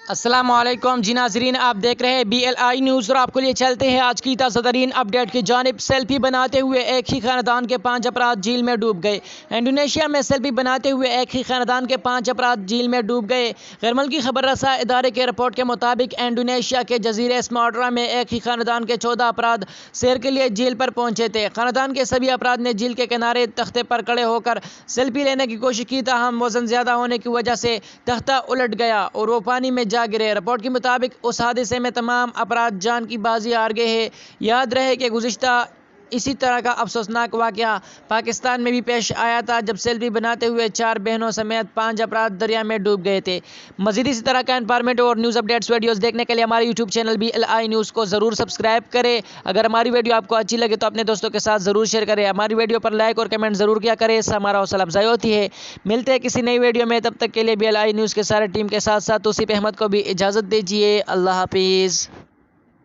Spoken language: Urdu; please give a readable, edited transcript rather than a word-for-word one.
السلام علیکم جی ناظرین، آپ دیکھ رہے ہیں BLI نیوز اور آپ کو لیے چلتے ہیں آج کی تازہ ترین اپڈیٹ کی جانب۔ سیلفی بناتے ہوئے ایک ہی خاندان کے 5 افراد جھیل میں ڈوب گئے۔ انڈونیشیا میں سیلفی بناتے ہوئے ایک ہی خاندان کے 5 افراد جھیل میں ڈوب گئے۔ غیر ملکی خبر رساں ادارے کے رپورٹ کے مطابق انڈونیشیا کے جزیرے سماٹرا میں ایک ہی خاندان کے 14 افراد سیر کے لیے جھیل پر پہنچے تھے۔ خاندان کے سبھی افراد نے جھیل کے کنارے تختے پر کھڑے ہو کر سیلفی لینے کی کوشش کی، تاہم وزن زیادہ ہونے کی وجہ سے تختہ الٹ گیا اور وہ پانی میں جا گرے۔ رپورٹ کے مطابق اس حادثے میں تمام افراد جان کی بازی ہار گئے ہیں۔ یاد رہے کہ گزشتہ اسی طرح کا افسوسناک واقعہ پاکستان میں بھی پیش آیا تھا، جب سیلفی بناتے ہوئے 4 بہنوں سمیت 5 افراد دریا میں ڈوب گئے تھے۔ مزید اسی طرح کا انفارمیٹو اور نیوز اپڈیٹس ویڈیوز دیکھنے کے لیے ہمارے یوٹیوب چینل BLI نیوز کو ضرور سبسکرائب کریں۔ اگر ہماری ویڈیو آپ کو اچھی لگے تو اپنے دوستوں کے ساتھ ضرور شیئر کریں۔ ہماری ویڈیو پر لائک اور کمنٹ ضرور کیا کریں، اس سے ہمارا حوصلہ افزائی ہوتی ہے۔ ملتے ہیں کسی نئی ویڈیو میں، تب تک کے لیے BLI نیوز کے سارے ٹیم کے ساتھ توصیف احمد کو بھی اجازت دیجیے۔ اللہ حافظ۔